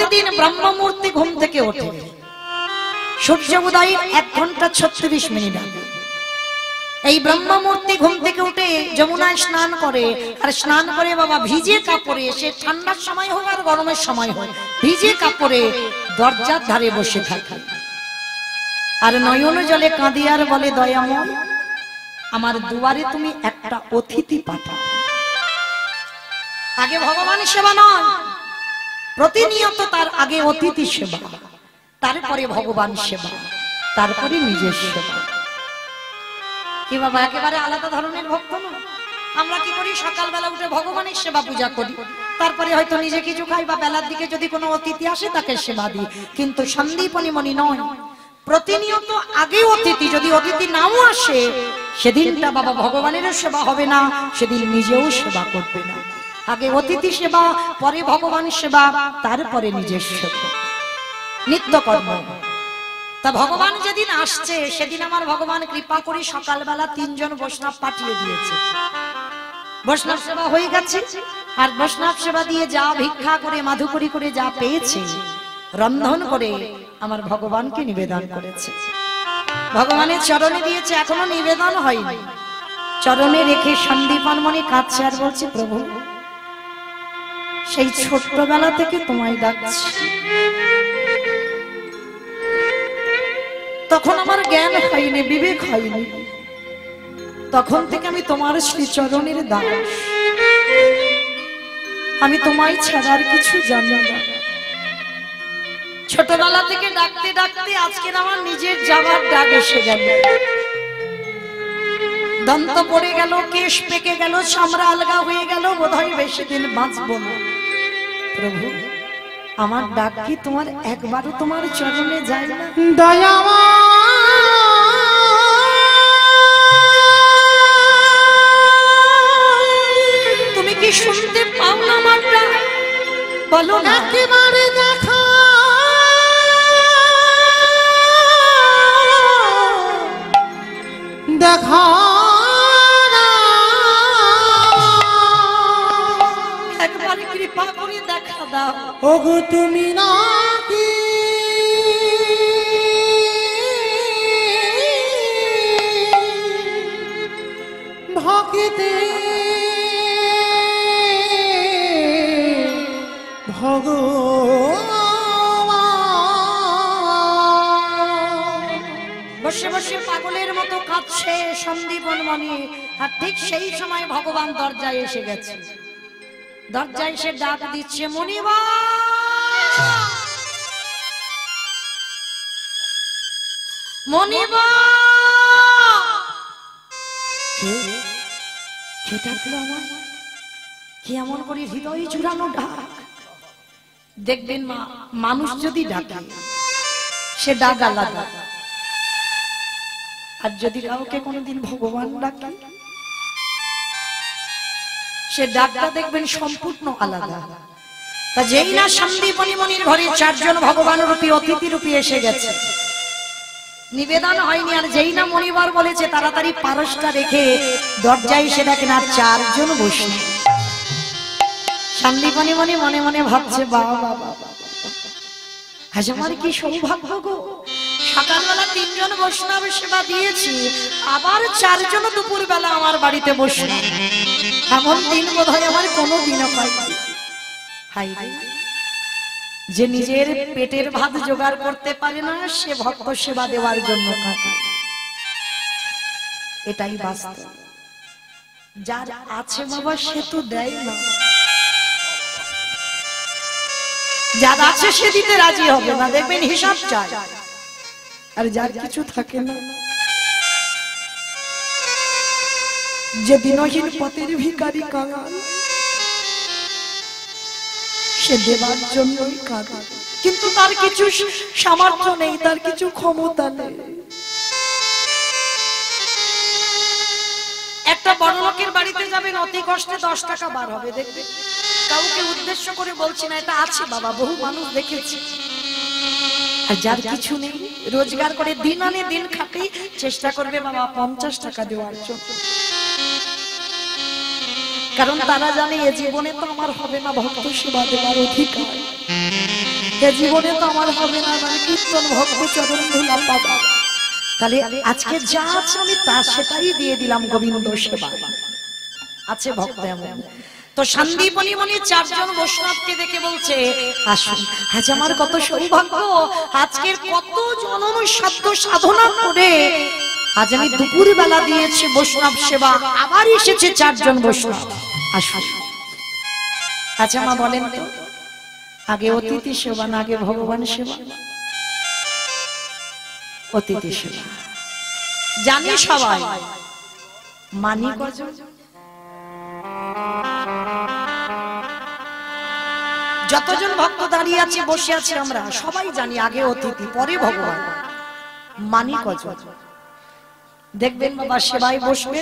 প্রতিদিন ব্রহ্মমূর্তি ঘুম থেকে ওঠে সূর্য উদয়ের 1 ঘন্টা 36 মিনিট আগে। এই ব্রহ্মমূর্তি ঘুম থেকে উঠে যমুনায় স্নান করে, আর স্নান করে বাবা ভিজে কাপড়ে, সে ঠান্ডার সময় হোক আর গরমের সময় হোক, ভিজে কাপড়ে দরজার ধারে বসে থাকে আর নয়ন জলে কাঁদে আর বলে, দয়াময় আমার দুয়ারে তুমি একটা অতিথি পাঠাও। আগে ভগবান সেবা নয়, প্রতিনিয়ত তার আগে অতিথি সেবা, তারপরে ভগবান সেবা, তারপরে নিজের সেবা। কি বাবা একেবারে আলাদা ধরনের ভক্ত না? আমরা কি করি, সকালবেলা উঠে ভগবানের সেবা পূজা করি, তারপরে হয়তো নিজে কিছু খাই, বা বেলার দিকে যদি কোনো অতিথি আসে তাকে সেবা দিই। কিন্তু সন্দীপনী মনি নয়, প্রতিনিয়ত আগে অতিথি, যদি অতিথি নাও আসে সেদিনটা বাবা ভগবানেরও সেবা হবে না, সেদিন নিজেও সেবা করবে না। আগে অতিথি সেবা, পরে ভগবান সেবা, তারপরে নিজের সেবা, নিত্য কর্ম। তা ভগবান যেদিন আসছে সেদিন আমার ভগবান কৃপা করে সকালবেলা 3 জন বৈষ্ণব পাঠিয়ে দিয়েছে। বৈষ্ণব সেবা হয়ে গেছে, আর বৈষ্ণব সেবা দিয়ে যা ভিক্ষা করে মাধুকরী করে যা পেয়েছে রন্ধন করে আমার ভগবানকে নিবেদন করেছে। ভগবানের চরণে দিয়েছে, এখনো নিবেদন হয়নি। চরণে রেখে সন্দীপনমণি কাঁদছে আর বলছে, প্রভু সেই ছোট্টবেলা থেকে তোমায় ডাকছি, তখন আমার জ্ঞান হয়নি, বিবেক হয়নি, তখন থেকে আমি তোমার শ্রী চরণের দাস, আমি তোমায় ছাড়া আর কিছু জানি না। ছোটবেলা থেকে ডাকতে ডাকতে আজকের আমার নিজের যাওয়ার ডাক এসে গেল। দন্ত পড়ে গেল, কেশ পেকে গেল, চামড়া আলগা হয়ে গেল, বোধহয় বেশি দিন বাঁচবো না। প্রভু আমার ডাক কি তোমার একবারও তোমার চরণে যায় না? তুমি কি শুনতে পাও না আমার ডাক? বলো না একেবারে দেখা, দেখা একবার কৃপা করে দেখা দাও। ওগো তুমি নাকি ভক্তে বসে বসে পাগলের মতো কাঁদছে সন্দীপনমণি। আর ঠিক সেই সময় ভগবান দরজায় এসে গেছে। দরজায় এসে ডাক দিচ্ছে, মণিবা মণিবা। কে ডাকলো আমার? কি এমন করে হৃদয় জুড়ানো ডাক? দেখবেন মা, মানুষ যদি ডাকে সে ডাক আলাদা, আর যদি কাউকে কোনোদিন ভগবান ডাকে সে ডাকটা দেখবেন সম্পূর্ণ আলাদা। তা যেই না সন্দীপনীমণির ঘরে 4 জন ভগবান রূপী অতিথি রূপী এসে গেছে, নিবেদন হয়নি, আর যেই না মণিবার বলেছে তাড়াতাড়ি পারসটা রেখে দরজায় এসে দেখেন আর 4 জন বসে। সন্দীপনীমণি মনে মনে ভাবছে, বাবা বাবা আজ আমার কি সৌভাগ্য গো, সকালবেলা 3 জন বৈষ্ণব সেবা দিয়েছি, আবার 4 জন দুপুর বেলা আমার বাড়িতে বসে। এমন দিন বোধহয় আমার কোনো দিনও পাইনি। হাই যে নিজের পেটের ভাত জোগাড় করতে পারে না, সে ভক্ত সেবা দেওয়ার জন্য কাঁদে। এটাই বাস্তব। যার আছে বাবা সে তো দেয় না, যার আছে সে দিতে রাজি হবে না, দেখবেন হিসাব চায়। আর যার কিছু থাকে না, যে দিনহীন পথের ভিখারি কাঙাল, সে দেবার জন্যই কাঁদে, কিন্তু তার কিছু সামর্থ্য নেই, তার কিছু ক্ষমতা নেই। একটা বড় লোকের বাড়িতে যাবেন, অতি কষ্টে 10 টাকা বার হবে, দেখবে। কাউকে উদ্দেশ্য করে বলছি না, এটা আছে বাবা, বহু মানুষ দেখেছি। আর যার কিছু নেই, রোজগার করে দিন আনে দিন খাটে, চেষ্টা করবে বাবা 50 টাকা দেওয়ার জন্য। কারণ তারা জানে এ জীবনে তো আমার হবে না ভক্ত সেবা দেওয়ার অধিকার। জীবনে তো আমার হবে না, মানে কীর্তন ভক্ত চরণ ধুলা পাবো। তাহলে আজকে যা আছে আমি তার সেটাই দিয়ে দিলাম গোবিন্দ সেবা। আছে ভক্ত এমন। তো সন্দীপনী মনি চারজন বৈষ্ণবকে দেখে বলছে, আসুন, আজ আমার কত সৌভাগ্য, আজকের কত জনম সাধ্য সাধনা করে আজ আমি দুপুর বেলা দিয়েছি বৈষ্ণব সেবা, আবার এসেছে চারজন বৈষ্ণব। আসুন। আচ্ছা মা বলেন তো, আগে অতিথি সেবা না আগে ভগবান সেবা? অতিথি সেবা জানি সবাই, মানি কজন? যতজন ভক্ত দাঁড়িয়ে আছে বসে আছে আমরা সবাই জানি আগে অতিথি পরে ভগবান। মানি কজন? দেখবেন বাবা সেবায় বসবে,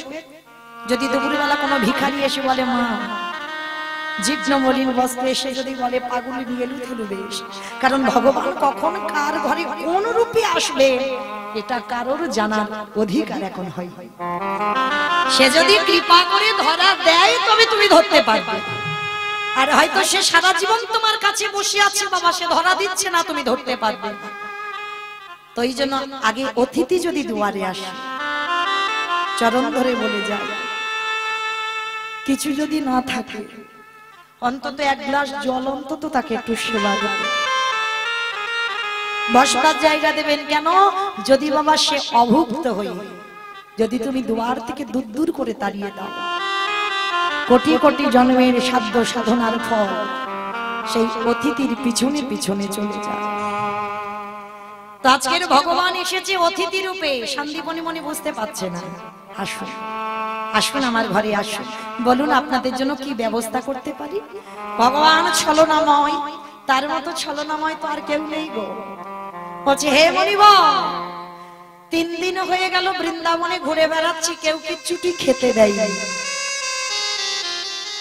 যদি দুপুরবেলা কোনো ভিখারি এসে বলে মা, জীর্ণ মলিন বস্ত্রে এসে যদি বলে পাগুলি নিয়ে লুথেলু বেশ, কারণ ভগবান কখন কার ঘরে কোন রূপে আসবে এটা কারোর জানার অধিকার এখন হয়। সে যদি কৃপা করে ধরা দেয় তবে তুমি ধরতে পারবে, আর হয়তো সে সারা জীবন তোমার কাছে বসে আছে বাবা, সে ধরা দিচ্ছে না, তুমি ধরতে পারবে। তো এই জন্য আগে অতিথি যদি দুয়ারে আসে চরণ ধরে বলে যায়, কিছু যদি না থাকে অন্তত এক গ্লাস জল অন্তত তাকে একটু সেবা দেবে, বসবার জায়গা দেবেন। কেন? যদি বাবা সে অভুক্ত হই, যদি তুমি দুয়ার থেকে দূর দূর করে তাড়িয়ে দাও, কোটি কোটি জন্মের সাধ্য সাধনার ফল সেই অতিথির পিছনে পিছনে চলে যায়। তো আজকের ভগবান এসেছে অতিথি রূপে, সন্দীপনী মনি বুঝতে পারছে না। আসুন, আসুন আমার ঘরে আসুন, বলুন আপনাদের জন্য কি ব্যবস্থা করতে পারি। ভগবান ছলনাময়, তার মতো ছলনাময় তো আর কেউ নেই গো। বলছে, হে মনিব, 3 দিন হয়ে গেল বৃন্দাবনে ঘুরে বেড়াচ্ছি, কেউ কিচ্ছুটি খেতে দেয়নি।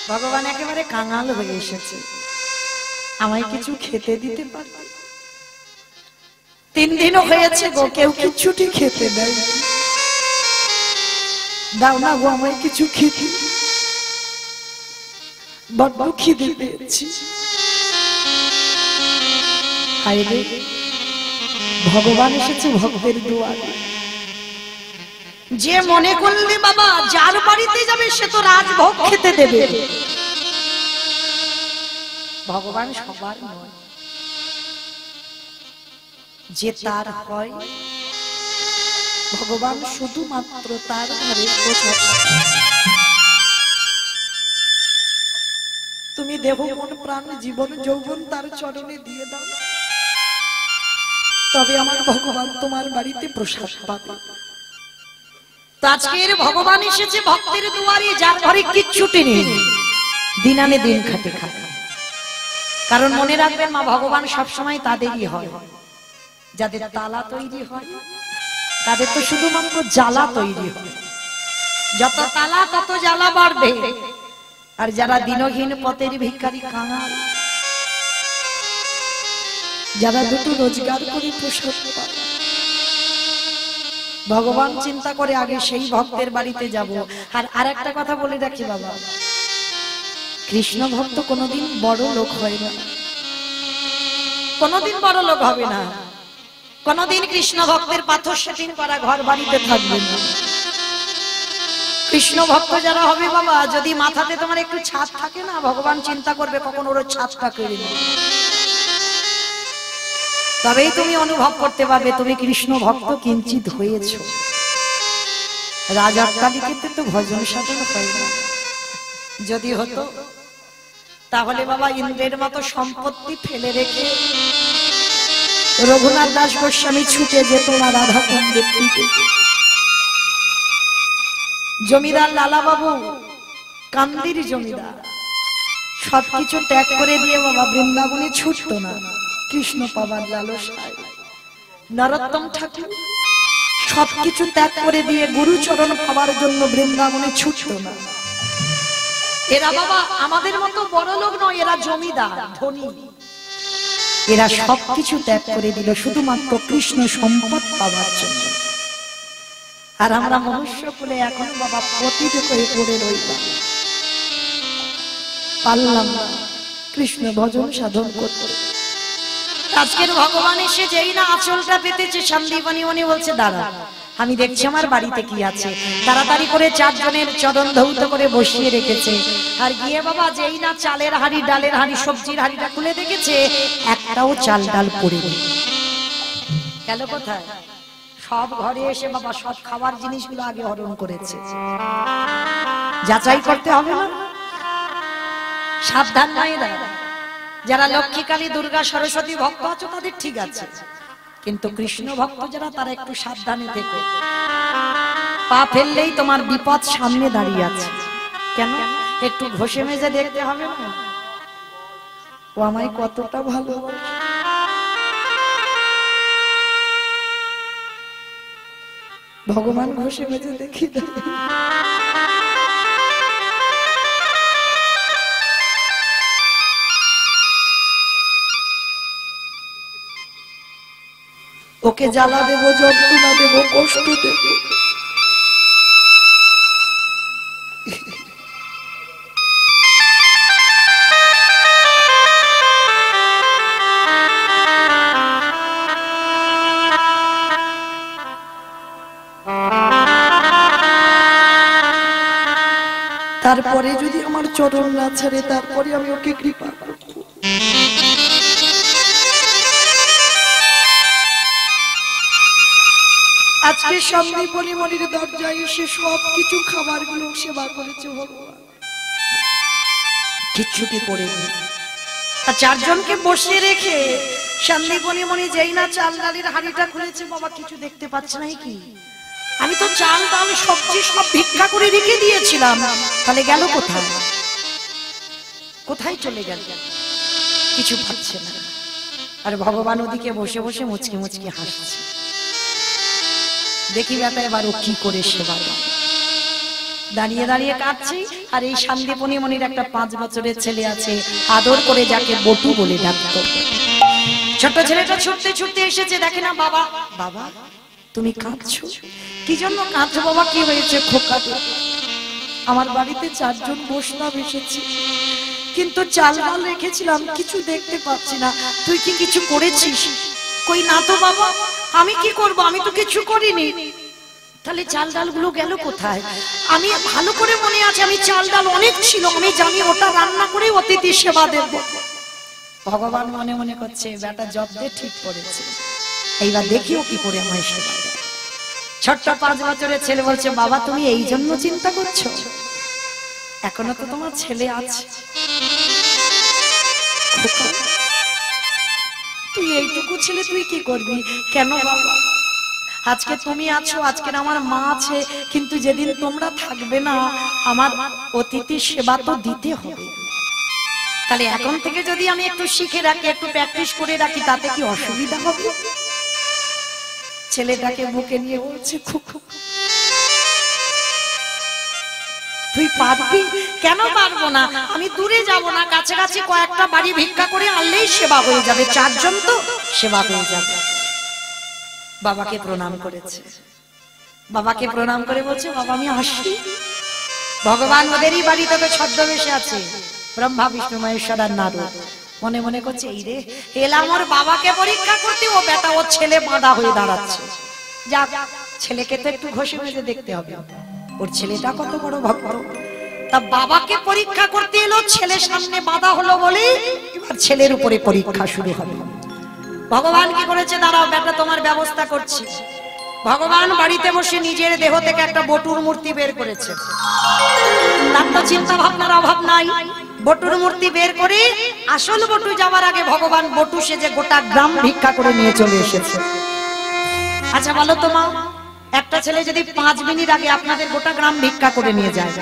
ভগবান একেবারে কাঙাল হয়ে এসেছে, আমায় কিছু খেতে দিতে পারবে? 3 দিনও হয়েছে গো, কেউ কিচ্ছুটি খেতে দেয়নি, দাও না গো আমায় কিছু খেতে, বড্ড খিদে পেয়েছি। হায়রে, ভগবান এসেছে ভক্তের দুয়ারে। যে মনে করলে বাবা যার বাড়িতে যাবে সে তো রাজভোগ খেতে দেবে, ভগবান সবার নয়। যে তার হয় ভগবান শুধুমাত্র তার ঘরে প্রসাদ। তুমি দেহ মন প্রাণ জীবন যৌবন তার চরণে দিয়ে দাও, তবে আমার ভগবান তোমার বাড়িতে প্রসাদ পাবে। আজকের ভগবান এসেছে ভক্তের দুয়ারে, যার ঘরে কিচ্ছুটি নেই, দিন আনে দিন খাটে খায়। কারণ মনে রাখবেন মা, ভগবান সবসময় তাদেরই হয় যাদের তালা তৈরি হয়, তাদের তো শুধুমাত্র জ্বালা তৈরি হয়। যত তালা তত জ্বালা বাড়বে। আর যারা দিনহীন পথের ভিখারি কাঙাল, যারা দুটো রোজগার করে প্রসাদ পায়, ভগবান চিন্তা করে আগে সেই ভক্তের বাড়িতে যাব। আর আরেকটা কথা বলে রাখি বাবা, কৃষ্ণ ভক্ত কোনোদিন বড় লোক হয় না, কোনোদিন বড় লোক হবে না, কোনোদিন কৃষ্ণ ভক্তের পাথর সেটিং করা ঘর বাড়িতে থাকবে না। কৃষ্ণ ভক্ত যারা হবে বাবা, যদি মাথাতে তোমার একটু ছাদ থাকে না, ভগবান চিন্তা করবে কখন ওর ছাদটা কেড়ে নেবে, তবেই তুমি অনুভব করতে পারবে তুমি কৃষ্ণ ভক্ত কিঞ্চিত হয়েছ। রাজাকালীকে তো ভজন সাধন হয় না, যদি হতো তাহলে বাবা ইন্দ্রের মতো সম্পত্তি ফেলে রেখে রঘুনাথ দাস গোস্বামী ছুটে যেত না রাধা কুণ্ডের দিকে। জমিদার লালা বাবু, কান্দির জমিদার, সবকিছু ত্যাগ করে দিয়ে বাবা বৃন্দাবনে ছুটতো না কৃষ্ণ পাবার লালসায়। নরোত্তম ঠাকুর সবকিছু ত্যাগ করে দিয়ে গুরুচরণ পাবার জন্য বৃন্দাবনে ছুটতো না। এরা বাবা আমাদের মতো বড় লোক নয়, এরা জমিদার ধনী, এরা সবকিছু ত্যাগ করে দিল শুধুমাত্র কৃষ্ণ সম্পদ পাবার জন্য। আর আমরা মনুষ্য কুলে এখন বাবা পতিত হয়ে পড়ে রইলাম, পারলাম না কৃষ্ণ ভজন সাধন করতে। আজকের ভগবান এসে যেই না আঁচলটা পেতেছে সন্দীপনী উনি বলছে দাঁড়া আমি দেখছি আমার বাড়িতে কি আছে। তাড়াতাড়ি করে 4 জনের চরণ ধৌত করে বসিয়ে রেখেছে। আর গিয়ে বাবা যেই না চালের হাঁড়ি ডালের হাঁড়ি সবজির হাঁড়িটা খুলে দেখেছে একটাও চাল ডাল পড়ে নেই। গেল কোথায়? সব ঘরে এসে বাবা সব খাবার জিনিসগুলো আগে হরণ করেছে। যাচাই করতে হবে না? সাবধান মায়েরা, যারা লক্ষ্মী কালী দুর্গা সরস্বতী ভক্ত আছো তাদের ঠিক আছে, কিন্তু কৃষ্ণ ভক্ত যারা তারা একটু সাবধানে থেকো। পা ফেললেই তোমার বিপদ সামনে দাঁড়িয়ে আছে। কেন? একটু ঘষে মেজে দেখতে হবে না ও আমায় কতটা ভালোবাসে। ভগবান ঘষে মেজে দেখি ওকে জ্বালা দেব, যন্ত্রণা দেব, কষ্ট দেব। তারপরে যদি আমার চরণ না ছাড়ে তারপরে আমি ওকে কৃপা করব। আজকে সন্দীপনী মনির দরজায় এসে সবকিছু খাবার গুলো সেবা করেছে ভগবান, কিচ্ছুটি পড়েনি। আর 4 জনকে বসিয়ে রেখে সন্দীপনী মনি যেই না চাল ডালের হাঁড়িটা খুলেছে বাবা কিছু দেখতে পাচ্ছে না। কি আমি তো চাল ডাল সবজি সব ভিক্ষা করে রেখে দিয়েছিলাম, তাহলে গেল কোথায়? কোথায় চলে গেল? কিছু পাচ্ছে না। আর ভগবান ওদিকে বসে বসে মুচকি মুচকি হাসছে। দেখি ব্যাটা এবার ও কি করে সেবা দাঁড়িয়ে দাঁড়িয়ে কাঁদছে। আর এই সন্দীপনী মনির একটা 5 বছরের ছেলে আছে, আদর করে যাকে বটু বলে ডাকতো। ছোট ছেলেটা ছুটতে ছুটতে এসেছে, দেখে না বাবা। বাবা তুমি কাঁদছো কি জন্য? কাঁদছো বাবা, কি হয়েছে? খোকা আমার বাড়িতে 4 জন বৈষ্ণব এসেছে, কিন্তু চাল ডাল রেখেছিলাম কিছু দেখতে পাচ্ছি না, তুই কি কিছু করেছিস? কই না তো বাবা, আমি কি করব, আমি তো কিছু করিনি। তাহলে চাল ডাল গুলো গেল কোথায়? আমি ভালো করে মনে আছে আমি চাল ডাল অনেক ছিল, আমি জানি ওটা রান্না করে অতিথি সেবা দেব। ভগবান মনে মনে করছে বেটা জব্দে ঠিক করেছে, এইবার দেখিও কি করে আমায় সেবা দেয়। ছোট্ট 5 বছরের ছেলে বলছে বাবা তুমি এই জন্য চিন্তা করছো? এখনো তো তোমার ছেলে আছে, তুই এইটুকু ছেলে তুই কি করবি? কেন বাবা? আজকে তুমি আছো, আজকের আমার মা আছে, কিন্তু যেদিন তোমরা থাকবে না আমার অতিথি সেবা তো দিতে হবে। তাহলে এখন থেকে যদি আমি একটু শিখে রাখি, একটু প্র্যাকটিস করে রাখি, তাতে কি অসুবিধা হবে? ছেলেটাকে বুকে নিয়ে বলছে তুই পারবি? কেন পারবো না? আমি দূরে যাব না, কাছাকাছি কয়েকটা বাড়ি ভিক্ষা করে আনলেই সেবা হয়ে যাবে, 4 জন তো সেবা হয়ে যাবে। বাবাকে প্রণাম করেছে, বাবাকে প্রণাম করে বলছে বাবা আমি আসি। ভগবান ওদেরই বাড়িতে তো ছদ্মবেশে আছে, ব্রহ্মা বিষ্ণু মহেশ্বর আর নারদ। মনে মনে করছে এই রে এলাম ওর বাবাকে পরীক্ষা করতে, ও বেটা ওর ছেলে বাঁধা হয়ে দাঁড়াচ্ছে। যাক ছেলেকে তো একটু ঘষে মেজে দেখতে হবে, ওর ছেলেটা কত বড় ভক্ত। তা বাবাকে পরীক্ষা করতে এলো, ছেলের সামনে বাধা হলো বলে এবার ছেলের উপরে পরীক্ষা শুরু হবে। ভগবান কি করেছে? দাঁড়াও বেটা তোমার ব্যবস্থা করছি। ভগবান বাড়িতে বসে নিজের দেহ থেকে একটা বটুর মূর্তি বের করেছে। তার তো চিন্তা ভাবনার অভাব নাই। বটুর মূর্তি বের করে আসল বটু যাওয়ার আগে ভগবান বটু সেজে গোটা গ্রাম ভিক্ষা করে নিয়ে চলে এসেছে। আচ্ছা বলো তো মা, একটা ছেলে যদি 5 মিনিট আগে আপনাদের গোটা গ্রাম ভিক্ষা করে নিয়ে যায়,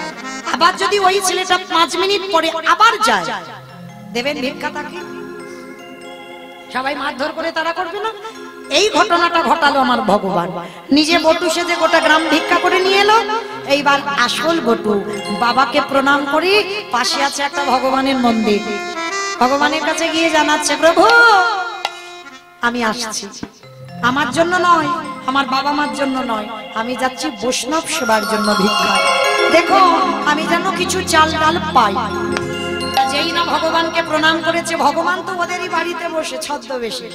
আবার যদি ওই ছেলেটা 5 মিনিট পরে আবার যায়, দেবেন ভিক্ষা তাকে? সবাই মারধর করে তারা করবে না? এই ঘটনাটা ঘটালো আমার ভগবান, নিজে বটু সেজে গোটা গ্রাম ভিক্ষা করে নিয়ে এলো। এইবার আসল বটু বাবাকে প্রণাম করে পাশে আছে একটা ভগবানের মন্দির, ভগবানের কাছে গিয়ে জানাচ্ছে প্রভু আমি আসছি, আমার জন্য নয়, আমার বাবা মার জন্য নয়, আমি যাচ্ছি বৈষ্ণব সেবার জন্য ভিক্ষা। দেখো আমি যেন কিছু চাল ডাল পাই। যেই যেই না ভগবানকে প্রণাম করেছে, ভগবান তো ওদেরই বাড়িতে বসে ছদ্মবেশে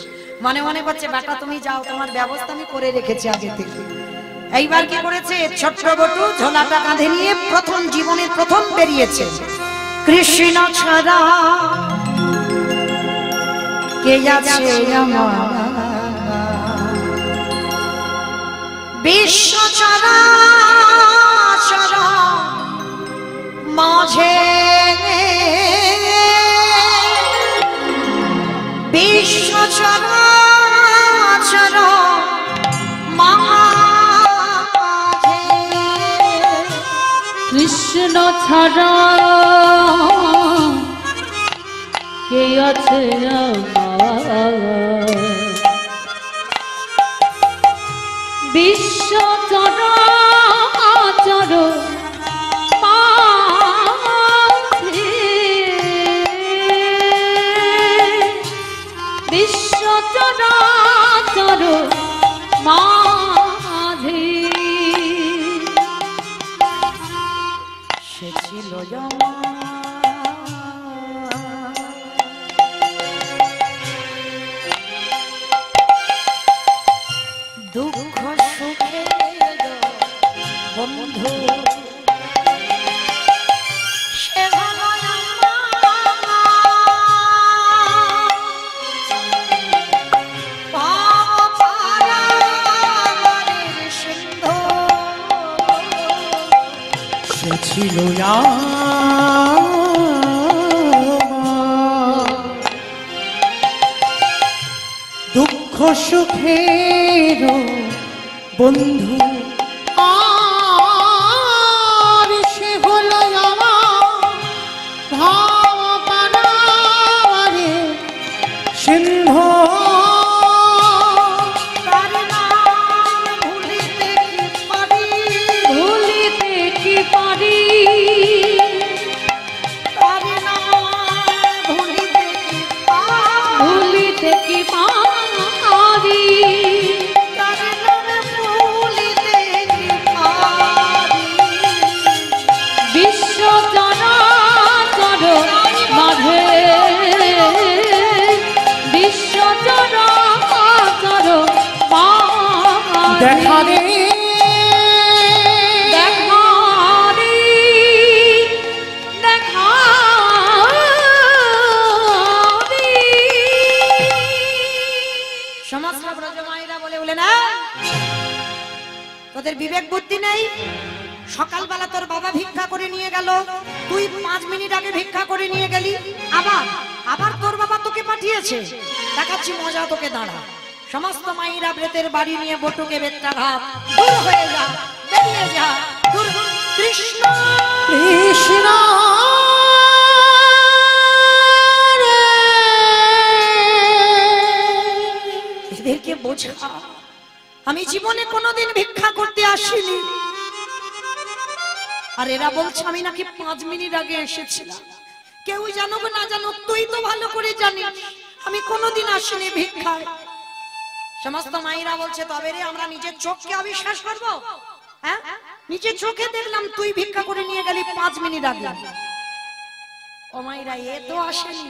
মনে মনে করছে, বেটা তুমি যাও, তোমার ব্যবস্থা আমি করে রেখেছি আগে থেকে। এইবার কি করেছে, ছোট্ট বটু ঝোলাটা কাঁধে নিয়ে প্রথম জীবনের প্রথম বেরিয়েছে। কৃষ্ণ ছাড়া কে আছে আমার, বিশ্ব চরাচর মাঝে, বিশ্ব চরাচর মাঝে, কৃষ্ণ ছাড়া কে আছে আমার, বিশ্ব চরাচর মাঝে, বিশ্ব চরাচর মাঝে, সে ছিল দুঃখ সুখে বন্ধু, সে ছিল দুঃখ সুখের বন্ধু, আর সে হলো আমার ভাব পারারে সিন্ধু, তার নাম ভুলিতে কি পারি, ভুলিতে কি পারি, তার নাম ভুলিতে কি পারি, ভুলিতে কি পারি, তার নাম ভুলিতে কি পারি, বিশ্ব চরাচর মাঝে, বিশ্ব চরাচর মাঝে, দেখা রে দেখা রে, দেখা রে। সমস্ত ব্রজমায়েরা বলে বলে না, তোদের বিবেক বুদ্ধি নেই। সকালবেলা তোর বাবা ভিক্ষা করে নিয়ে গেল, তুই 5 মিনিট আগে ভিক্ষা করে নিয়ে গেলি, আবার আবার তোর বাবা তোকে পাঠিয়েছে, দেখাচ্ছি মজা তোকে, দাঁড়া। সমস্ত মায়েরা ব্রেতের বাড়ি নিয়ে বটুকে বেত্রাঘাত, দূর হয়ে যা, বেরিয়ে যা, দূর। কৃষ্ণ কৃষ্ণ এদেরকে বোঝা, আমি জীবনে কোনোদিন ভিক্ষা করতে আসিনি, আর এরা বলছে আমি নাকি 5 মিনিট আগে এসেছিলাম। কেউ জানুক না জানুক, তুই তো ভালো করে জানিস আমি কোনোদিন আসিনি ভিক্ষায়। সমস্ত মায়েরা বলছে, তবে রে আমরা নিজের চোখকে অবিশ্বাস করবো? হ্যাঁ, নিজের চোখে দেখলাম তুই ভিক্ষা করে নিয়ে গেলি 5 মিনিট আগে। ও মায়েরা, এ তো আসেনি,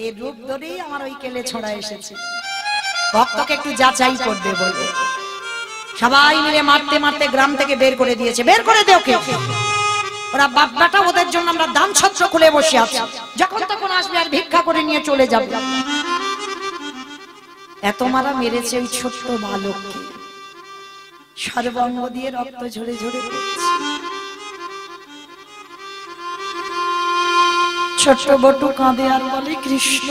এ রূপ ধরেই আমার ওই কেলে ছড়া এসেছে। ভক্তকে একটু যাচাই করবে বলে সবাই মিলে মারতে মারতে গ্রাম থেকে বের করে দিয়েছে। বের করে দে ওকে, ওরা বাপ বেটা, ওদের জন্য আমরা দান ছত্র খুলে বসে আছি, যখন তখন আসবে আর ভিক্ষা করে নিয়ে চলে যাবে। এত মারা মেরেছে ওই ছোট্ট বালককে, সর্বাঙ্গ দিয়ে রক্ত ঝরে ঝরে পড়ছে। ছোট্ট বটু কাঁদে আর বলে, কৃষ্ণ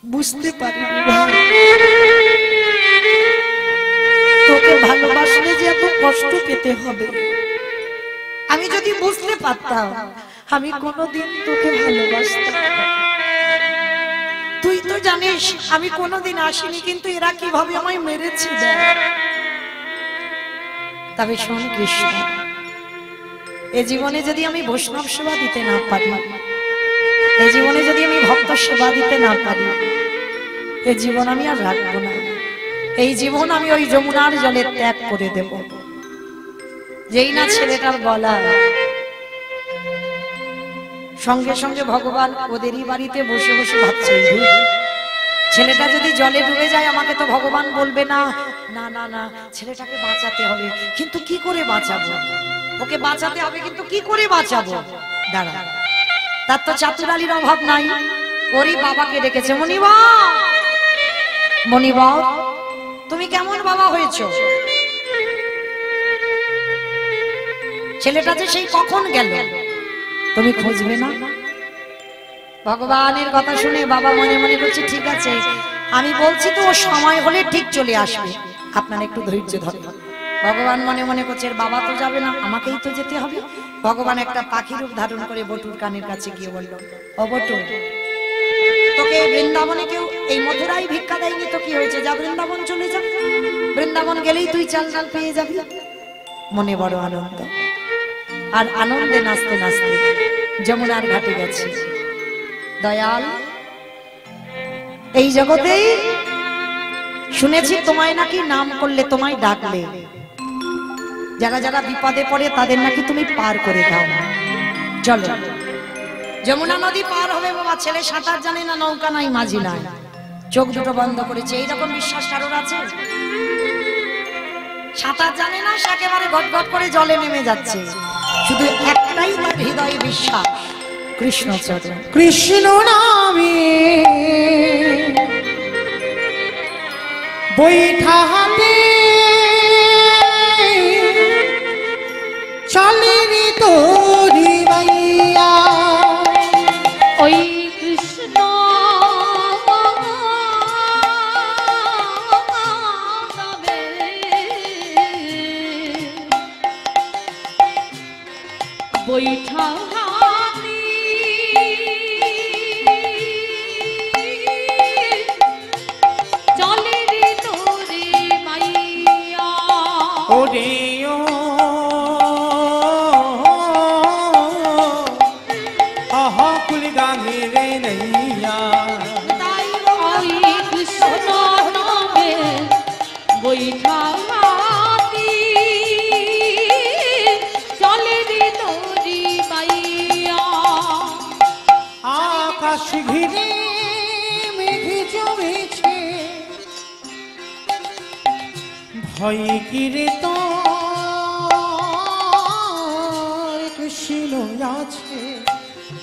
বুঝতে পারি তোকে ভালোবাসলে যে এত কষ্ট পেতে হবে, আমি যদি বুঝতে পারতাম আমি কোনোদিন তোকে ভালোবাসতাম। তুই তো জানিস আমি কোনোদিন আসিনি, কিন্তু এরা কিভাবে আমায় মেরেছে দেখ। তবে শোন কৃষ্ণ, এ জীবনে যদি আমি বৈষ্ণব সেবা দিতে না পারি, এ জীবনে যদি আমি ভক্ত সেবা দিতে না পারি, এ জীবন আমি আর রাখবো না। এই জীবন আমি ওই যমুনার জলে ত্যাগ করে দেব। যেই না ছেলেটার গলা সঙ্গে সঙ্গে ভগবান ওদেরই বাড়িতে বসে বসে ভাবছে, ছেলেটা যদি জলে ডুবে যায় আমাকে তো ভগবান বলবে না, না না না ছেলেটাকে বাঁচাতে হবে, কিন্তু কি করে বাঁচাবো, ওকে বাঁচাতে হবে কিন্তু কি করে বাঁচাবো। দাঁড়া, তার তো চাতুরালির অভাব নাই, ওরই বাবাকে ডেকেছে, মনিবা মনিবা তুমি কেমন বাবা হয়েছো? ছেলেটা যে সেই কখন গেল, তুমি খুঁজবে না? ভগবানের কথা শুনে বাবা মনে মনে করছে ঠিক আছে, আমি বলছি তো ও সময় হলে ঠিক চলে আসবে, আপনারা একটু ধৈর্য ধরুন। ভগবান মনে মনে করছে বাবা তো যাবে না, আমাকেই তো যেতে হবে। ভগবান একটা পাখি রূপ ধারণ করে বটুর কানের কাছে গিয়ে বলল, ও বটু, তোকে বৃন্দাবনে কেউ এই মথুরাই ভিক্ষা দেয়নি তো কি হয়েছে, যা বৃন্দাবন চলে যা, বৃন্দাবন গেলেই তুই চাল ডাল পেয়ে যাবি। মনে বড় আনন্দ, আর আনন্দে নাচতে নাচতে যমুনার ঘাটে গেছে। দয়াল, এই জগতেই শুনেছি তোমায় নাকি নাম করলে, তোমায় ডাকলে যারা যারা বিপদে পড়ে তাদের নাকি তুমি পার করে দাও। চলো যমুনা নদী পার হবে বাবা, ছেলে সাঁতার জানে না, নৌকা নাই, মাঝি নাই, চোখ দুটো বন্ধ করেছে, এইরকম বিশ্বাস কারোর আছে? সাঁতার জানে না, সে একেবারে গটগট করে জলে নেমে যাচ্ছে, শুধু একটাই তার হৃদয়ে বিশ্বাস, কৃষ্ণ চরণ, কৃষ্ণ নামে বৈঠা হাতে চলে রে তোরি মাইয়া, ওই কৃষ্ণ নামে বৈঠা হাতি চলে রে তোরে মাইয়া, ওরে ও আহা কুল গানে রে নैया, ওই কৃষ্ণ নামে বৈঠা হাতি চলে রে তোরে মাইয়া। আকাশ ঘিরে মেঘ জমেছে, ভয় কিরে তো কৃষ্ণ আছে,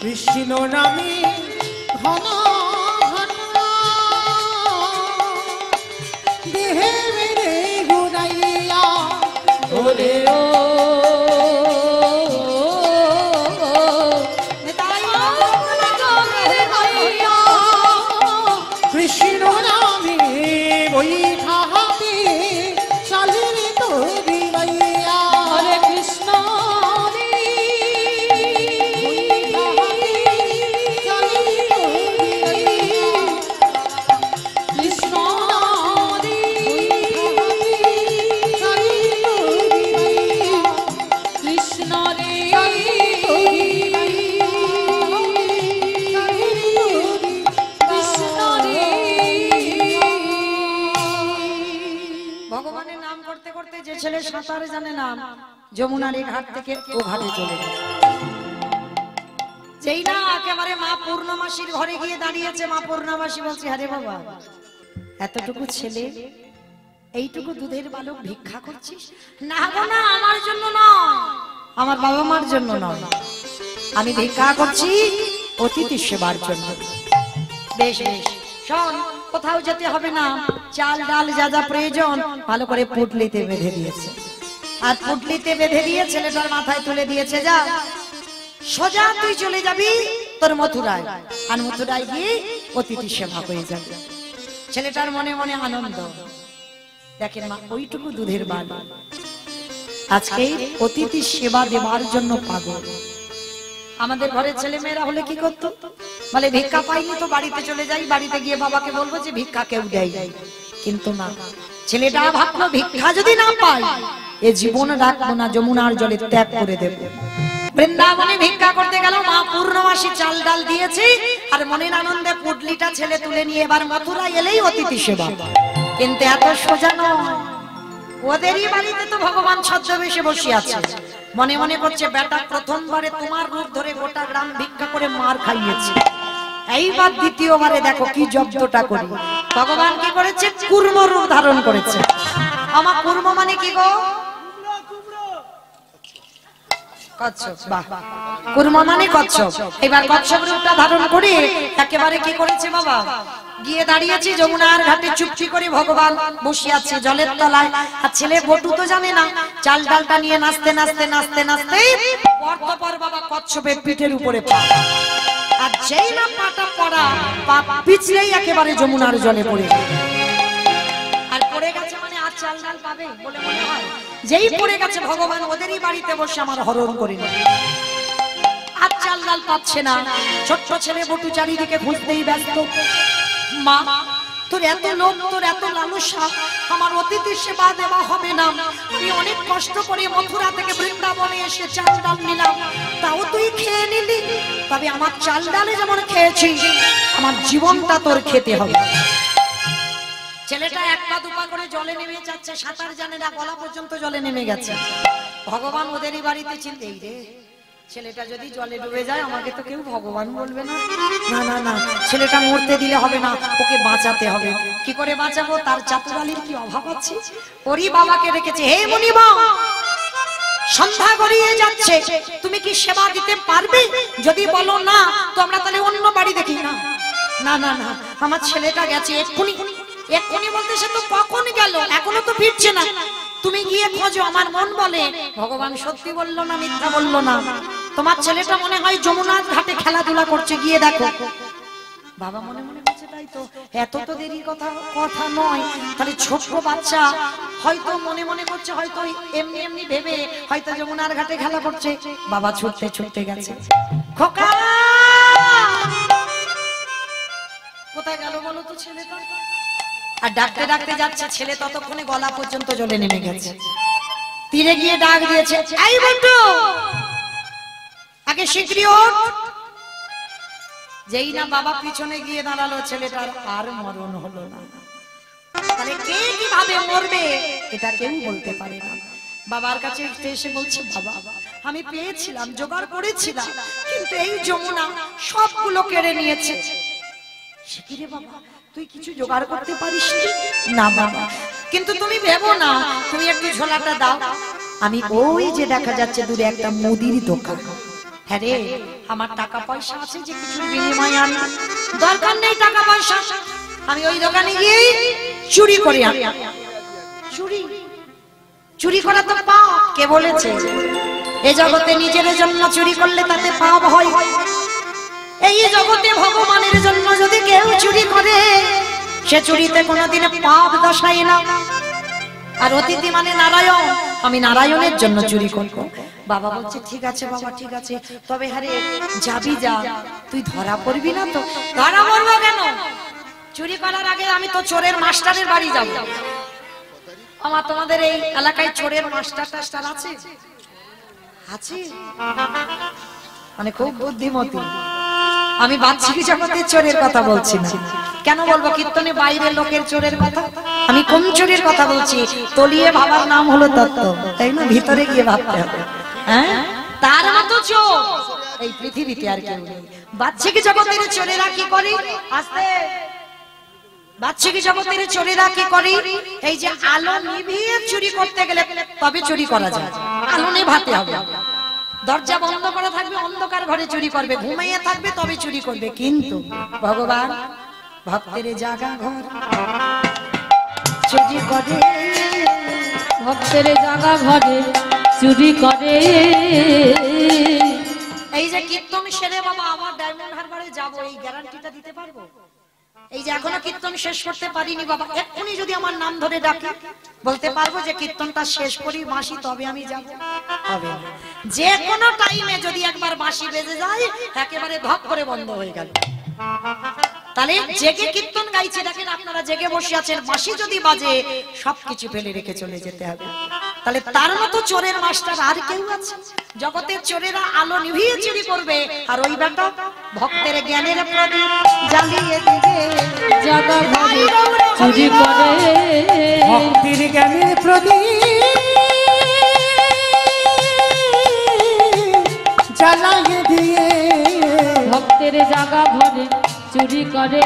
কৃষ্ণ নামে ঘন ঘন দেহে মেরে ঘুরাইয়া, ওরে ও কৃষ্ণ নামে বৈঠা হাতে চলে রে তোরি মাইয়া, হরে কৃষ্ণ রে চলে রে তোরি মাইয়া, কৃষ্ণ রে চলে রে তোরি মাইয়া, কৃষ্ণ রে কৃষ্ণ রে। ভগবানের নাম করতে করতে যে ছেলে সাঁতার জানে না, যমুনার এই ঘাট থেকে ও ঘাটে চলে গেল। যেই না একেবারে মা পূর্ণমাসীর ঘরে গিয়ে দাঁড়িয়েছে, মা পূর্ণমাসী বলছে, আরে বাবা এতটুকু ছেলে, এইটুকু দুধের বালক ভিক্ষা করছিস? না গো না, আমার জন্য নয়, আমার বাবা মার জন্য নয়, আমি ভিক্ষা করছি অতিথি সেবার জন্য। বেশ বেশ, শোন, কোথাও যেতে হবে না, চাল ডাল যা যা প্রয়োজন ভালো করে পুটলিতে বেঁধে দিয়েছে, আর পুটলিতে বেঁধে দিয়ে ছেলেটার মাথায় তুলে দিয়েছে, যা সোজা তুই চলে যাবি তোর মথুরায়, আর মথুরায় গিয়ে অতিথি সেবা হয়ে যাবে। ছেলেটার মনে মনে আনন্দ, দেখেন মা ওইটুকু দুধের বাল আজকে অতিথি সেবা দেবার জন্য পাগল। আমাদের ঘরের ছেলে মেয়েরা হলে কি করতো, বলে ভিক্ষা পাইনি তো বাড়িতে চলে যাই, বাড়িতে গিয়ে বাবাকে বলবো যে ভিক্ষা কেউ দেয়, কিন্তু না, ছেলেটা ভাবলো ভিক্ষা যদি না পাই এ জীবন রাখবো না, যমুনার জলে ত্যাগ করে দেব। বৃন্দাবনে ভিক্ষা করতে গেল, মা পূর্ণমাসী চাল ডাল দিয়েছে, আর মনের আনন্দে পুটলিটা ছেলে তুলে নিয়ে এবার মথুরা এলেই অতিথি সেবা। কিন্তু এত সোজা নয়, ওদেরই বাড়িতে তো ভগবান ছদ্মবেশে বসে আছে, মনে মনে করছে বেটা প্রথমবারে তোমার রূপ ধরে গোটা গ্রাম ভিক্ষা করে মার খাইয়েছে, এইবার দ্বিতীয়বারে দেখো কি জব্দটা করি। ভগবান কি করেছে? কুর্ম রূপ ধারণ করেছে। আমার কুর্ম মানে কি গো? কচ্ছপ। বাহ, কুর্ম মানে কচ্ছপ। এবার কচ্ছপ রূপটা ধারণ করে একেবারে কি করেছে বাবা? গিয়ে দাঁড়িয়েছি যমুনার ঘাটে, চুপটি করে ভগবান বসে আছে জলের তলায়। আর ছেলে বটু তো জানে না, চাল ডালটা নিয়ে নাচতে নাচতে নাচতে নাচতে পরপর বাবা কচ্ছপের পিঠের উপরে পা। আর যেই না পাটা পড়া, পা পিছলেই একেবারে যমুনার জলে পড়ে গেল। আর পড়ে গেছে মানে আর চাল ডাল পাবে বলে মনে হয়? যেই পড়ে গেছে ভগবান ওদেরই বাড়িতে বসে আমার হরণ করে নিল। আর চাল ডাল পাচ্ছে না। ছোট্ট ছেলে বটু চারিদিকে খুঁজতেই ব্যস্ত। মা, তোর এত লোক, তোর এত লালসা, আমার অতিথি সেবা দেওয়া হবে না। আমি অনেক কষ্ট করে মথুরা থেকে বৃন্দাবনে এসে চাল ডাল নিলাম, তাও তুই খেয়ে নিলি। তবে আমার চাল ডালে যেমন খেয়েছিস, আমার জীবনটা তোর খেতে হবে। ছেলেটা এক পা দুপা করে জলে নেমে যাচ্ছে, সাঁতার জানে না, গলা পর্যন্ত জলে নেমে গেছে। ভগবান ওদেরই বাড়িতে চিন্তা, রে ছেলেটা যদি জলে ডুবে যায় আমাকে তো কেউ ভগবান বলবে না। না না না, ছেলেটা মরতে দিলে হবে না, ওকে বাঁচাতে হবে। কি করে বাঁচাবো? তার চাতুরালির কি অভাব আছে? ওরই বাবাকে রেখেছে। হে মুনিবা, সন্ধ্যা গড়িয়ে যাচ্ছে, তুমি কি সেবা দিতে পারবে? যদি বলো না, তো আমরা তাহলে অন্য বাড়ি দেখি। না না না না, আমার ছেলেটা গেছে এক্ষুনি। এক্ষুনি বলতে সে তো কখন গেল, এখনো তো ফিরছে না। তুমি গিয়ে খোঁজো। আমার মন বলে ভগবান সত্যি বললো না মিথ্যা বললো না। তোমার ছেলেটা মনে হয় যমুনার ঘাটে খেলাধুলা করছে, গিয়ে দেখো। বাবা মনে মনে বলছে তাই তো, এত তো দেরি কথা নয়। তাহলে ছোট্ট বাচ্চা হয়তো মনে মনে করছে, হয়তো এমনি এমনি ভেবে হয়তো যমুনার ঘাটে খেলা করছে। বাবা ছুটতে ছুটতে গেছে। খোকা কোথায় গেল বলো তো ছেলেটা? আর ডাকতে ডাকতে যাচ্ছে, ছেলে ততক্ষণে গলা পর্যন্ত জলে নেমে গেছে। তীরে গিয়ে ডাক দিয়েছে, এই বন্ধু, আগে শিগগিরই ওঠ। যেই না বাবা পিছনে গিয়ে দাঁড়ালো, ছেলেটার আর মরণ হলো না। তাহলে কে কিভাবে মরবে এটা কেউ বলতে পারে না। বাবার কাছে এসে বলছে, বাবা আমি পেয়েছিলাম, জোগাড় করেছিলাম, কিন্তু এই যমুনা সবগুলো কেড়ে নিয়েছে। শিগগিরই বাবা, তুই কিছু জোগাড় করতে পারিস? না বাবা, কিন্তু তুমি ভেবো না, তুমি একটু ঝোলাটা দাও। আমি ওই যে দেখা যাচ্ছে দূরে একটা মুদির দোকান। হ্যাঁ রে, আমার টাকা পয়সা আছে যে কিছু বিনিময় আনি, দরকার নেই টাকা পয়সা। আমি ওই দোকানে গিয়ে চুরি করে আনি। চুরি চুরি করা তো পাপ। কে বলেছে? এই জগতে নিজের জন্য চুরি করলে তাতে পাপ হয়। এই জগতে ভগবানের জন্য যদি কেউ চুরি করে, সে চুরিতে কোনোদিন পাপ দশায় না। আর অতিথি মানে নারায়ণ, আমি নারায়ণের জন্য চুরি করবো। বাবা বলছে ঠিক আছে বাবা, ঠিক আছে, তবে হারে যাবি যা, তুই ধরা পড়বি না তো? ধরা পড়বো কেন? চুরি করার আগে আমি তো চোরের মাস্টারের বাড়ি যাব। আমার তোমাদের এই এলাকায় চোরের মাস্টার টাস্টার আছে? আছে, মানে খুব বুদ্ধিমতী। আমি বাহ্যিক জগতের চোরের কথা বলছি না। কেন বলবো? কীর্তনে বাইরের লোকের চোরের কথা। আমি কোন চোরের কথা বলছি? তলিয়ে ভাবার নাম হলো তত্ত্ব, তাই না? ভিতরে গিয়ে ভাবতে হবে। হ্যাঁ, তার মতো চোর এই পৃথিবীতে আর কেউ নেই। বাহ্যিক জগতের চোরেরা কি করে? আস্তে, বাহ্যিক জগতের চোরেরা কি করে? এই যে আলো নিভিয়ে চুরি করতে গেলে তবে চুরি করা যায়, আলো নেভাতে হবে। দরজা বন্ধ করা থাকবে, অন্ধকার ঘরে চুরি করবে, ঘুমাইয়ে থাকবে তবে চুরি করবে। কিন্তু ভগবান ভক্তের জাগা ঘর চুরি করে, ভক্তের জাগা ঘরে চুরি করে। এই যে কীর্তন সেরে বাবা আবার ডায়মন্ড হারবারে যাব, এই গ্যারান্টিটা দিতে পারবো? এই যে এখনো কীর্তন শেষ করতে পারিনি বাবা, এক্ষুনি যদি আমার নাম ধরে ডাকে বলতে পারবো যে কীর্তনটা শেষ করি বাঁশি, তবে আমি যাব? হবে না। যে কোনো টাইমে যদি একবার বাঁশি বেজে যায়, একেবারে ধপ করে বন্ধ হয়ে গেল। তাহলে জেগে কীর্তন গাইছে, দেখেন আপনারা জেগে বসে আছেন, বাঁশি যদি বাজে সবকিছু ফেলে রেখে চলে যেতে হবে। তাহলে তার মতো চোরের মাস্টার আর কেউ আছে? জগতের চোরেরা আলো নিভিয়ে চুরি করবে, আর ওই বেটা ভক্তের জ্ঞানের প্রদীপ জ্বালিয়ে দিবে, জাগা ঘরে চুরি করে। ভক্তির জ্ঞানের প্রদীপ জ্বালাইয়ে দিয়ে ভক্তের জাগা ঘরে চুরি করে।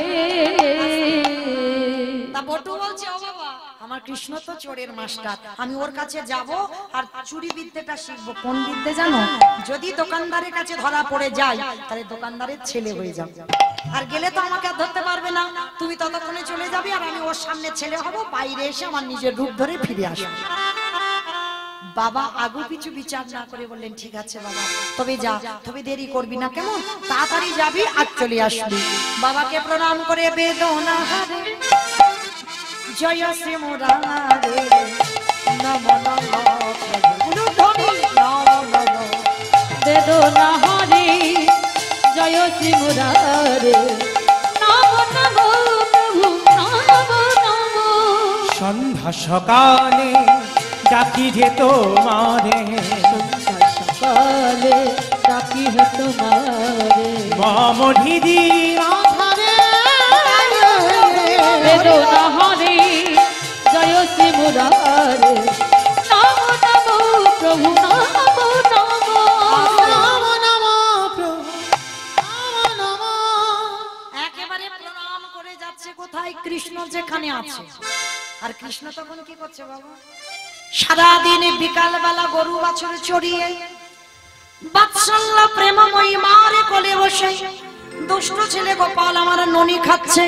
তা বটু বলছে, ও বাবা, আমার কৃষ্ণ তো চোরের মাস্টার, আমি ওর কাছে যাব আর চুরি বিদ্যেটা শিখবো। কোন বিদ্যে জানো? যদি দোকানদারের কাছে ধরা পড়ে যায় তাহলে দোকানদারের ছেলে হয়ে যাবে, আর গেলে তো আমাকে আর ধরতে পারবে না। তুমি ততক্ষণে চলে যাবে আর আমি ওর সামনে ছেলে হব, বাইরে এসে আমার নিজের রূপ ধরে ফিরে আসবো। বাবা আগু পিছু বিচার না করে বললেন, ঠিক আছে বাবা, তবে যা, তবে দেরি করবি না, কেমন তাড়াতাড়ি যাবি আর চলে আসবি। বাবাকে প্রণাম করে বেদনা হারে জয় শ্রী মুরারে নম নম প্রভু ধ্বনি নম নম বেদনা হরে জয় শ্রী মুরারে নম নম প্রভু নম নম। সন্ধ্যা সকালে ডাকি যে তোমারে, সন্ধ্যা সকালে ডাকি হে তোমারে, মম হৃদি আধারে বেদনা হরে জয় শ্রী মুরারে নম নম প্রভু নম নম। নম নম প্রভু নম নম। একেবারে প্রণাম করে যাচ্ছে কোথায়? কৃষ্ণ যেখানে আছে। আর কৃষ্ণ তখন কি করছে বাবা? সারাদিন বিকাল বেলা গরু বাছুর চড়িয়ে বাৎসল্য প্রেমময়ী মার কোলে বসে দুষ্ট ছেলে গোপাল আমার ননি খাচ্ছে।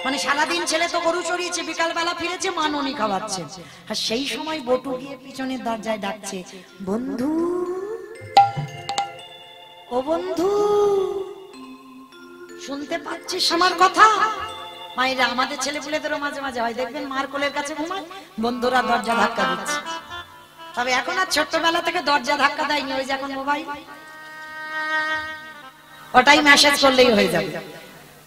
মানে সারাদিন ছেলে তো গরু চড়িয়েছে, বিকাল বেলা ফিরেছে, মা ননি খাওয়াচ্ছে। আর সেই সময় বটু গিয়ে পিছনের দরজায় ডাকছে, বন্ধু ও বন্ধু, শুনতে পাচ্ছিস আমার কথা? মায়েরা আমাদের ছেলেপুলেদেরও মাঝে মাঝে হয়, দেখবেন মার কোলের কাছে ঘুমায়, বন্ধুরা দরজা ধাক্কা দিচ্ছে। তবে এখন আর ছোট্টবেলা থেকে দরজা ধাক্কা দেয়নি, ওই যে এখন মোবাইল, ওটাই মেসেজ করলেই হয়ে যাবে।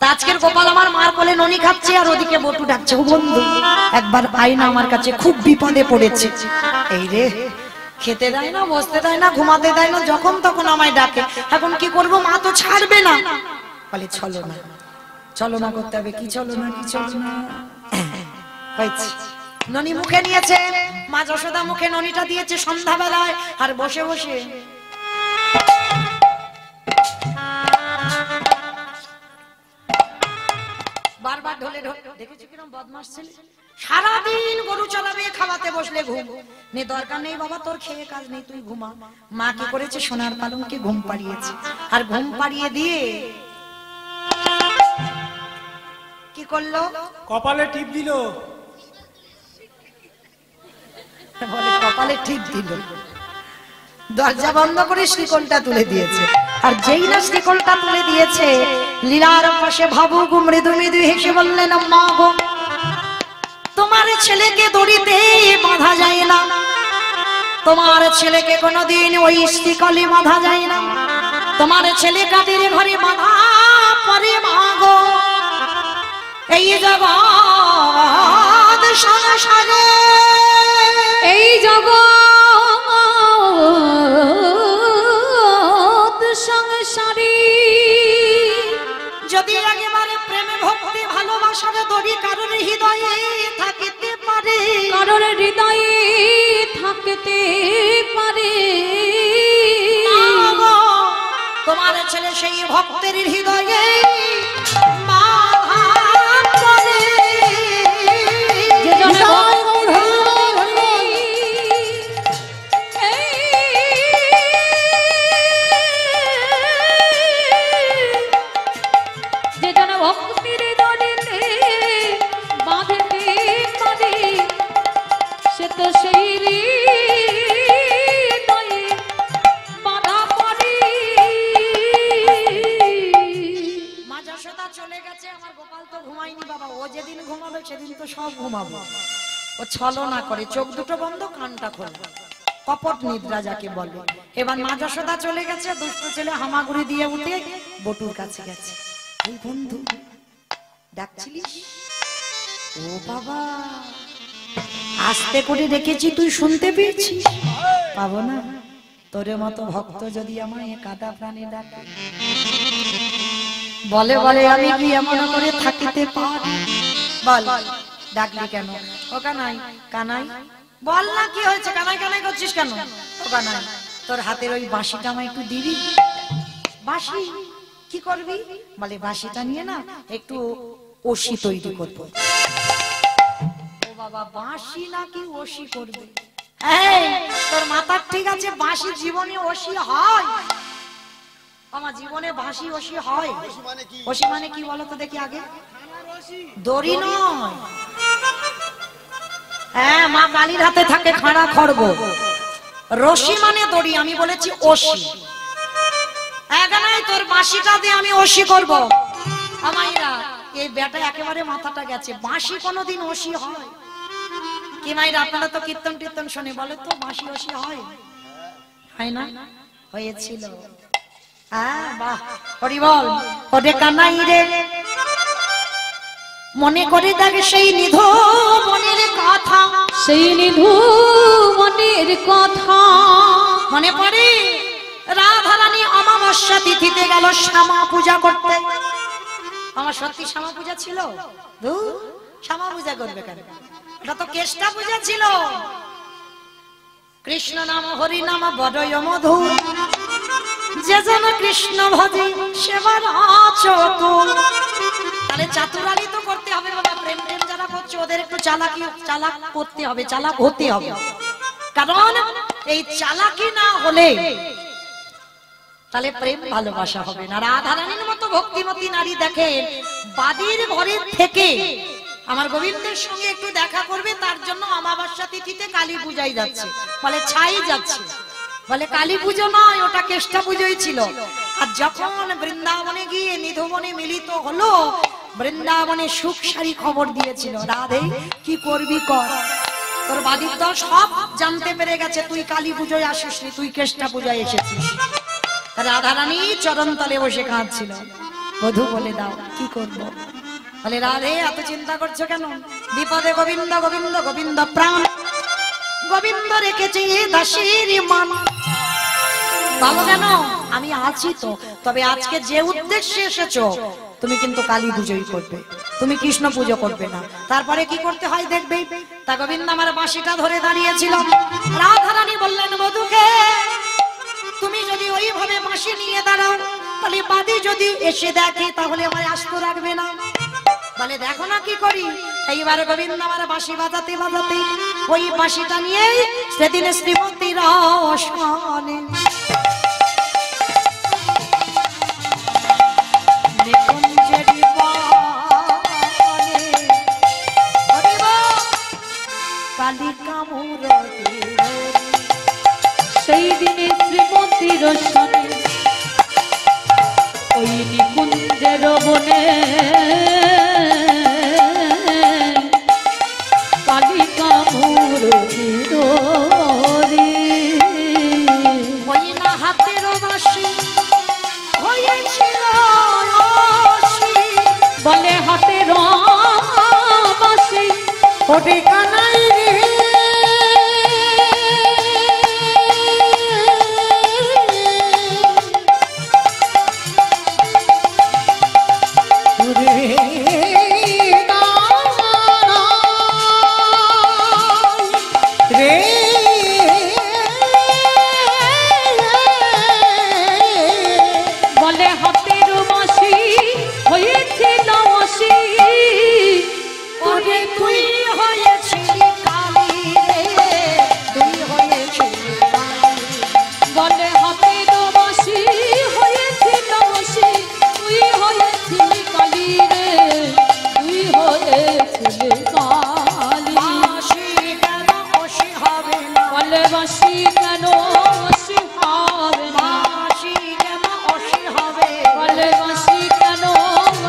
তা আজকের গোপাল আমার মার কোলে ননি খাচ্ছে আর ওদিকে বটু ডাকছে, ও বন্ধু একবার আয় না আমার কাছে, খুব বিপদে পড়েছে। এই রে, খেতে দেয় না, বসতে দেয় না, ঘুমাতে দেয় না, যখন তখন আমায় ডাকে। এখন কি করব, মা তো ছাড়বে না। বলে চলো না, চলো না করতে হবে। কি চলো না, কি চলো না? হয়েছে, ননি মুখে নিয়েছে, মা যশোদা মুখে ননিটা দিয়েছে সন্ধ্যাবেলায়, আর বসে বসে বারবার ঢোলে ঢোলে। দেখেছো কিরম বদমাশ ছেলে, সারাদিন গরু চালাবে, খাওয়াতে বসলে ঘুম নে, দরকার নেই বাবা, তোর খেয়ে কাজ নেই, তুই ঘুমা। মা কি করেছে, সোনার পালঙ্কে ঘুম পাড়িয়েছে, আর ঘুম পাড়িয়ে দিয়ে কি করলো, কপালে টিপ দিল। বলে কপালে ঠিক দিল। দরজা বন্ধ করে শ্রীকোণটা তুলে দিয়েছে, আর যেই না শ্রীকোণটা তুলে দিয়েছে, লীলার পাশে ভাবু গো মৃদু মৃদু হেসে বললেন, মা গো, তোমার ছেলেকে দড়িতে বাঁধা যায় না, তোমার ছেলেকে কোনোদিন ওই শ্রীকলে বাঁধা যায় না, তোমার ছেলে কাদের ঘরে বাঁধা পরে মা গো, এই জগৎ সংসারে, এই জগৎ সংসারী যদি একেবারে প্রেমে ভক্তি ভালোবাসার দড়ি কারোর হৃদয়ে থাকিতে পারে, কারোর হৃদয়ে থাকতে পারে, তোমার ছেলে সেই ভক্তের হৃদয়ে বাঁধা পড়ে। যে জনে ভক্তির দড়িতে বাঁধতে পারে, সে তো সেই হৃদয়ে বাঁধা পড়ে। মা যশোদা চলে গেছে, আমার গোপাল তো ঘুমায়নি বাবা, ও যেদিন ঘুমাবে সেদিন তো সব ঘুমাবো। ও ছলনা করে, চোখ দুটো বন্ধ, কানটা খোলা, কপট নিদ্রা যাকে বলে। এবার মা যশোদা চলে গেছে, দুষ্ট ছেলে হামাগুড়ি দিয়ে উঠে বটুর কাছে গেছে, এই বন্ধু ডাকছিলিস? ও বাবা, আস্তে করে রেখেছি, তুই শুনতে পেয়েছিস? পাবো না, তোর মতো ভক্ত যদি আমায় কাটা প্রাণে ডাকে, বলে বলে আমি কি এমন করে থাকিতে পারি? বল, ডাকলি কেন? ও কানাই, কানাই বল না, কি হয়েছে? কানাই কানাই করছিস কেন? ও কানাই, তোর হাতের ওই বাঁশিটা আমায় একটু দিবি। বাঁশি কি করবি? বলে বাঁশিটা নিয়ে না একটু ওশি তৈরি করবো। ও বাবা, বাঁশি নাকি ওশি করবে? এই তোর মাথার ঠিক আছে, বাঁশি জীবনে ওশি হয়? আমার জীবনে বাঁশি ওশি হয়? ওশি মানে কি বলো তো দেখি আগে? দড়ি নয়। হ্যাঁ, মা কালীর হাতে থাকে খাড়া খড়গ। রশি মানে দড়ি, আমি বলেছি ওশি। এখানে তোর বাঁশিটা দিয়ে আমি ওশি করব। আমাইরা এই বেটা একেবারে মাথাটা গেছে, বাঁশি কোনোদিন ওশি হয় কি? মাইরা আপনারা তো কীর্তন টীর্তন শুনে, বলে তো বাঁশি ওশি হয়? হয় না? হয়েছিল। হ্যাঁ, বাহ, হরি বল। ওরে কানাই রে, মনে করে দেখ সেই নিধো মনের কথা, সেই নিধু মনের কথা মনে পড়ে রাধারানী অমাবস্যা তিথিতে গেল শ্যামা পূজা করতে। আমার সত্যি শ্যামা পূজা ছিল? শ্যামা পূজা করবে কেন? এটা তো কেষ্টা পূজা ছিল। কৃষ্ণ নাম হরি নাম বড়ই মধুর, যে যেন কৃষ্ণ ভজে সেবার চতুর। তাহলে চাতুরালি তো করতে হবে বাবা। প্রেম প্রেম যারা করছে ওদের একটু চালাক করতে হবে, চালাক হতে হবে। কারণ এই চালাকি না হলে তাহলে প্রেম ভালোবাসা হবে না। রাধারানীর মতো ভক্তিমতী নারী দেখেন, বাদীর ঘরে থেকে আমার গোবিন্দের সঙ্গে একটু দেখা করবে, তার জন্য অমাবস্যা তিথিতে কালী পূজাই যাচ্ছে, বলে ছাই যাচ্ছে। বলে কালী পুজো নয়, ওটা কেষ্টা পুজোই ছিল। আর যখন বৃন্দাবনে গিয়ে নিধুবনে মিলিত হলো, বৃন্দাবনে সুখ সারি খবর দিয়েছিল, রাধে কি করবি কর। তোর বাদীর দল সব জানতে পেরে গেছে তুই কালী পুজোয় আসিসনি, তুই কেষ্টা পূজায় এসেছিস। রাধারানী চরণ তলে বসে কাঁদছিল। বধূ বলে দাও কি করব? বলে রাধে এত চিন্তা করছো কেন? বিপদে গোবিন্দ গোবিন্দ গোবিন্দ প্রাণ, গোবিন্দ রেখেছে দাসীর মান। ভালো কেন? আমি আছি তো। তবে আজকে যে উদ্দেশ্যে এসেছো তুমি কিন্তু কালী পুজোই করবে, তুমি কৃষ্ণ পুজো করবে না। তারপরে কি করতে হয় দেখবে। তা গোবিন্দ আমার বাঁশিটা ধরে দাঁড়িয়েছিল। রাধারানী বললেন বধূকে, তুমি যদি ওইভাবে বাঁশি নিয়ে দাঁড়াও, তাহলে বাদী যদি এসে দেখে তাহলে আমার আস্ত রাখবে না। বলে দেখো না কি করি। এইবার গোবিন্দ আমার বাঁশি বাজাতে বাজাতে ওই বাঁশিটা নিয়ে সেদিন শ্রীমতীর আসনে কালিকা মুরতি, সেই দিনে শ্রীমতীর সনে ওই নিকুঞ্জের বনে কালিকা মূরতির ওই না হাতের বাঁশি হয়েছিল রশি। বলে হাতের বাঁশি ওরে কানাই রে, বলে হাতের বাঁশি হয়েছিল অসি। ওরে তুই হয়েছিলি কালী রে, তুই হয়েছিলি কালী। বলে হাতের বাঁশি হয়েছিল অসি, তুই হয়েছিলি কালী রে, তুই হয়েছিলি কালী। বাঁশি কেন বসি হবে না? বলে বাঁশি কেন অসি হবে না? বাঁশি কেন বসি হবে? বলে বাঁশি কেন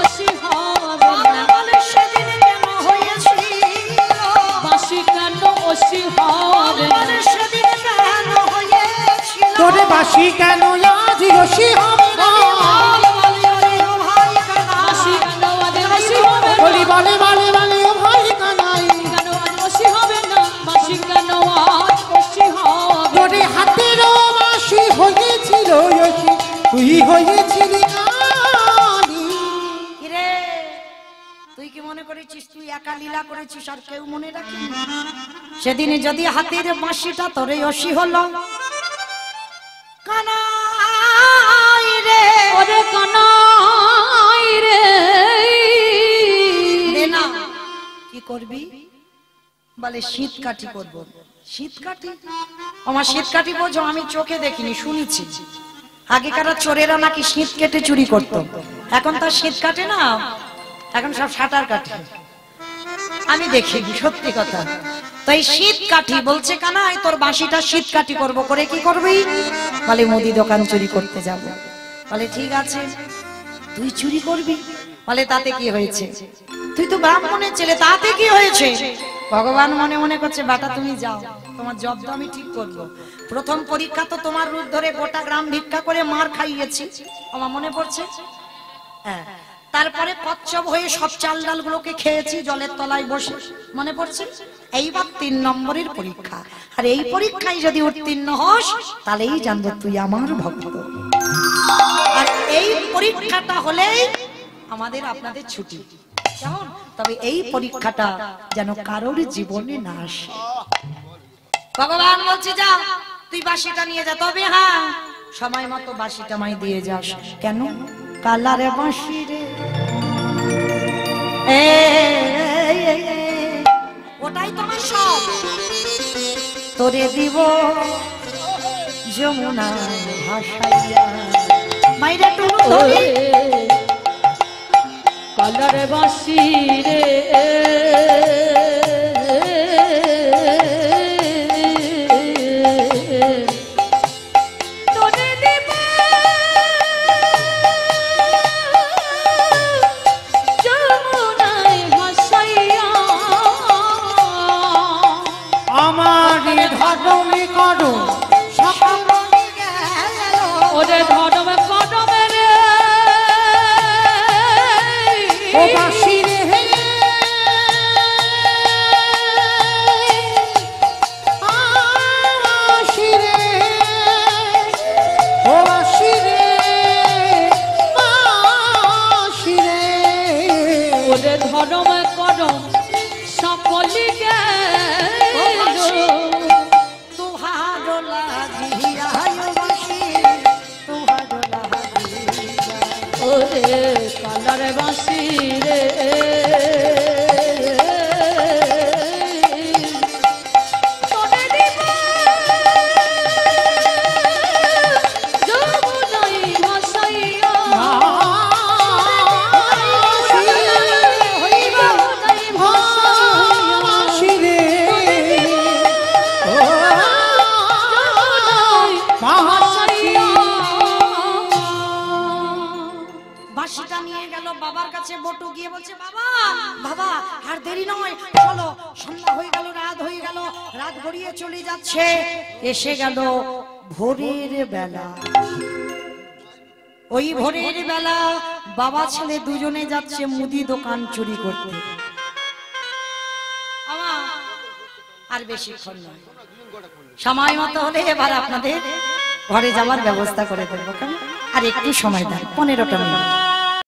অসি হবে না? বলে সেদিন কেন হয়েছিল? বাঁশি কেন অসি হবে না? বলে সেদিন কেন হয়েছিল? তোরে বাঁশি কেন আজ রশি হবে না? বাঁশি কেন আজ অসি হবে না? বলি বলে বলে বলে ও ভাই কানাই, কেন আজ অসি হবে না? বাঁশি কেন আজ অসি হবে? তোরে হাতের বাঁশি হয়েছিল রশি, তুই হয়েছিলি কালী। কিরে তুই কি মনে করেছিস তুই একা লীলা করেছিস আর কেউ মনে রাখেনি? সেদিনে যদি হাতের বাঁশিটা তোরে অসি হলো, ওরে কানাই রে দে না। কি করবি? বলে শীত কাঠি করবো। শীত কাঠি? আমার শীত কাঠি বোঝো, আমি চোখে দেখিনি, শুনেছি। আগেকার চোরেরা নাকি শীত কেটে চুরি করতো, এখন তার শীত কাটে না, এখন সব শাটার কাটে। আমি দেখিনি, সত্যি কথা। তাই শীত কাঠি বলছে, কানাই তোর বাঁশিটা শীত কাঠি করবো। করে কি করবি? বলে মুদি দোকান চুরি করতে যাব। বলে ঠিক আছে, তুই চুরি করবি? বলে তাতে কি হয়েছে, তুই তো ব্রাহ্মণের ছেলে, তাতে কি হয়েছে? ভগবান মনে মনে করছে, বাটা তুমি যাও, তোমার জব তো আমি ঠিক করবো। প্রথম পরীক্ষা তো তোমার রূপ ধরে গোটা গ্রাম ভিক্ষা করে মার খাইয়েছি, আমার মনে পড়ছে। হ্যাঁ, তারপরে কচ্ছপ হয়ে সব চাল ডাল গুলোকে খেয়েছি জলের তলায় বসে, মনে পড়ছে। এইবার 3 নম্বরের পরীক্ষা, আর এই পরীক্ষায় যদি উত্তীর্ণ হস তাহলেই জানবো তুই আমার ভক্ত। আর এই পরীক্ষাটা হলেই আমাদের আপনাদের ছুটি, কেমন? তবে এই পরীক্ষাটা যেন কারোর জীবনে না আসে। ভগবান বলছে যা, তুই বাঁশিটা নিয়ে যা, তবে হ্যাঁ সময় মতো বাঁশিটা মাই দিয়ে যাস। কেন? কালারে বাঁশি রে, ওটাই তোমার সব। তোরে দিব যমুনা ভাসাইয়া, মাইরা টুনু ধরি। কালারে বাঁশি রে তোরে দেব যমুনায় ভাসাইয়া, আমার ধর্মে করো সকল ওরে ধর্মে কদমে রে ও বাঁশি রে, বাঁশি রে, ও বাঁশি রে, বাঁশি রে। ওরে ধর্মে কদম সকলি গেল, তুহার লাগিয়া বাঁশি, তুহার লাগিয়া। ওরে কালারে বাঁশি রে তোরে দিব যমুনায় ভাসাইয়া, যমুনায় ভাসাইয়া, বাঁশি রে, ও যমুনায় ভাসাইয়া। বাঁশিটা নিয়ে গেল বাবার কাছে। বটু গিয়ে বলছে, বাবা বাবা আর দেরি নয়, চলো, সন্ধ্যা হয়ে গেল, রাত হয়ে গেল, রাত গড়িয়ে চলে যাচ্ছে। এসে গেল ভোরের বেলা। ওই ভোরের বেলা বাবা ছেলে দুজনে যাচ্ছে মুদি দোকান চুরি করতে। বাবা আর বেশিক্ষণ নয়, সময় মতো হলে এবার আপনাদের ঘরে যাওয়ার ব্যবস্থা করে দেবো। আর একটু সময় দেন, 15টা মিনিট।